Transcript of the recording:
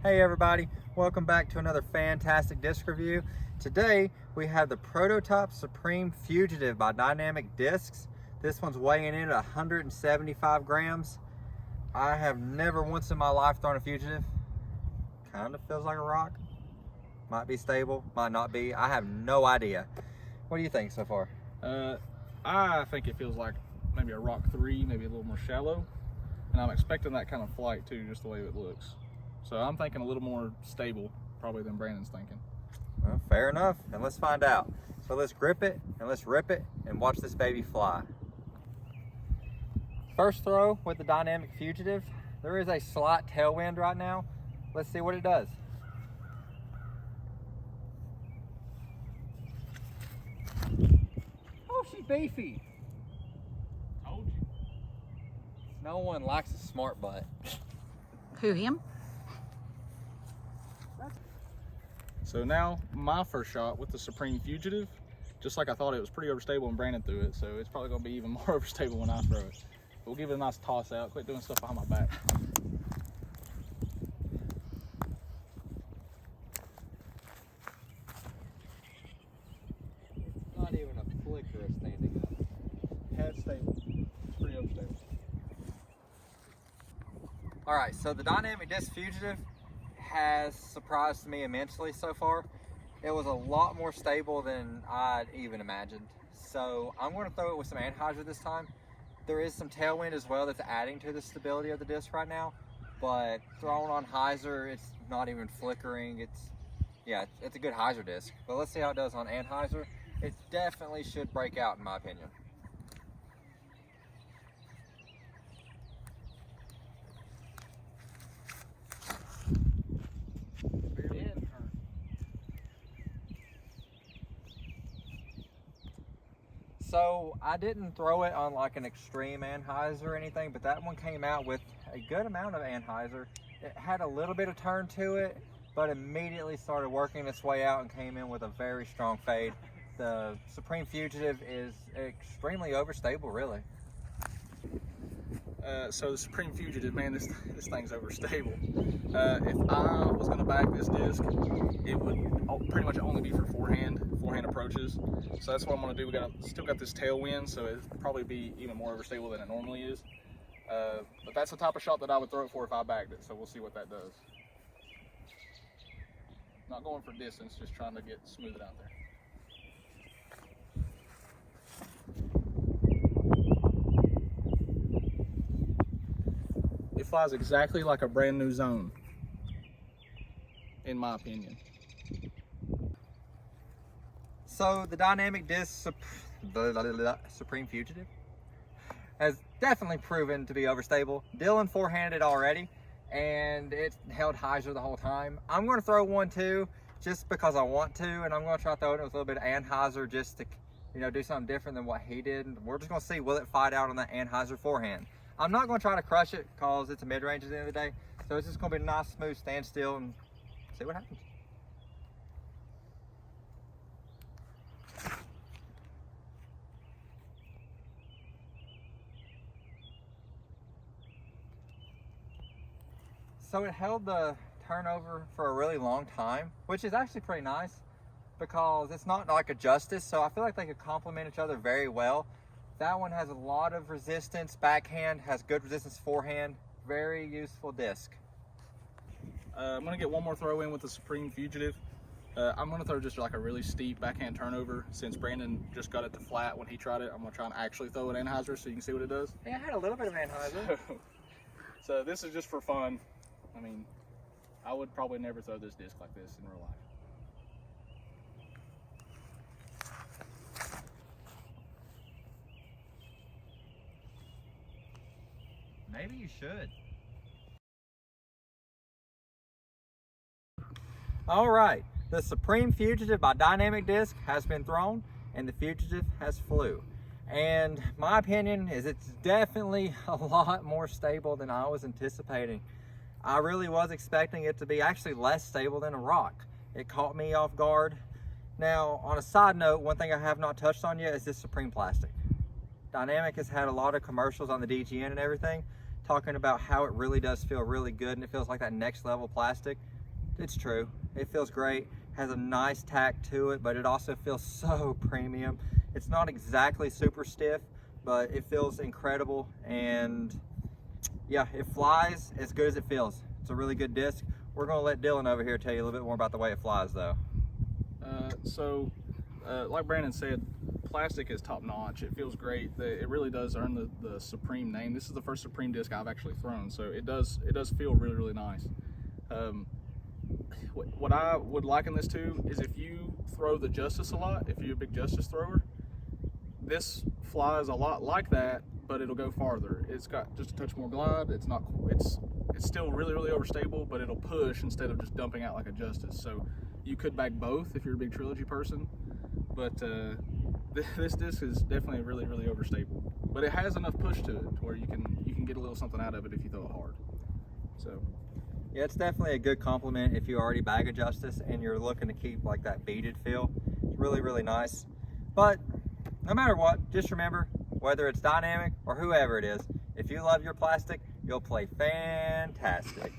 Hey everybody, welcome back to another fantastic disc review. Today we have the Prototype Supreme Fugitive by Dynamic Discs. This one's weighing in at 175 grams. I have never once in my life thrown a Fugitive. Kind of feels like a rock. Might be stable, might not be. I have no idea. What do you think so far? I think it feels like maybe a Rock 3, maybe a little more shallow. And I'm expecting that kind of flight too, just the way it looks. So I'm thinking a little more stable probably than Brandon's thinking. Well, fair enough, and let's find out. So let's grip it and let's rip it and watch this baby fly. First throw with the Dynamic Fugitive. There is a slight tailwind right now. Let's see what it does. Oh, she's beefy. Told you. No one likes a smart butt. Who, him? So now my first shot with the Supreme Fugitive, just like I thought, it was pretty overstable when Brandon threw it, so it's probably gonna be even more overstable when I throw it. We'll give it a nice toss out. Quit doing stuff behind my back. Not even a flicker of standing up. Head stable. It's pretty overstable. All right, so the Dynamic Disc Fugitive has surprised me immensely so far. It was a lot more stable than I'd even imagined. So I'm going to throw it with some anhyzer this time. There is some tailwind as well that's adding to the stability of the disc right now, but thrown on hyzer, it's not even flickering. It's a good hyzer disc. But let's see how it does on anhyzer. It definitely should break out in my opinion. So I didn't throw it on like an extreme anhyzer or anything, but that one came out with a good amount of anhyzer. It had a little bit of turn to it, but immediately started working its way out and came in with a very strong fade. The Supreme Fugitive is extremely overstable, really. So the Supreme Fugitive, man, this thing's overstable. If I was going to back this disc, it would pretty much only be for forehand approaches. So that's what I'm going to do. Still got this tailwind, so it'd probably be even more overstable than it normally is. But that's the type of shot that I would throw it for if I backed it. So we'll see what that does. Not going for distance, just trying to get smooth out there. It flies exactly like a brand new zone, in my opinion. So the Dynamic Disc Supreme Fugitive has definitely proven to be overstable. Dylan forehanded already, and it held hyzer the whole time. I'm going to throw one too, just because I want to, and I'm going to try throwing it with a little bit of anhyzer just to, do something different than what he did. And we're just going to see, will it fight out on that anhyzer forehand? I'm not going to try to crush it because it's a mid-range at the end of the day. So it's just going to be a nice, smooth standstill and see what happens. So it held the turnover for a really long time, which is actually pretty nice because it's not like a Justice. So I feel like they could complement each other very well. That one has a lot of resistance backhand, has good resistance forehand, very useful disc. I'm going to get one more throw in with the Supreme Fugitive. I'm going to throw just like a really steep backhand turnover. Since Brandon just got it to flat when he tried it, I'm going to try and actually throw it anhyzer so you can see what it does. Yeah, I had a little bit of anhyzer. So this is just for fun. I mean, I would probably never throw this disc like this in real life. Maybe you should. All right, the Supreme Fugitive by Dynamic Disc has been thrown and the Fugitive has flew. And my opinion is it's definitely a lot more stable than I was anticipating. I really was expecting it to be actually less stable than a rock. It caught me off guard. Now, on a side note, one thing I have not touched on yet is this Supreme plastic. Dynamic has had a lot of commercials on the DGN and everything talking about how it really does feel really good and it feels like that next level plastic. it's true. It feels great. Has a nice tack to it, but it also feels so premium. It's not exactly super stiff, but it feels incredible. And yeah, it flies as good as it feels. It's a really good disc. We're gonna let Dylan over here tell you a little bit more about the way it flies though. Like Brandon said, plastic is top notch. It feels great. It really does earn the Supreme name. This is the first Supreme disc I've actually thrown, so it does feel really, really nice. What I would liken this to is if you throw the Justice a lot, if you're a big Justice thrower, this flies a lot like that, but it'll go farther. It's got just a touch more glide. It's still really, really overstable, but it'll push instead of just dumping out like a Justice. So you could bag both if you're a big trilogy person, but this disc is definitely really, really overstable. But it has enough push to it to where you can get a little something out of it if you throw it hard. So yeah, it's definitely a good compliment if you already bag a Justice and you're looking to keep like that beaded feel. It's really, really nice. But no matter what, just remember, whether it's Dynamic or whoever it is, if you love your plastic, you'll play fantastic.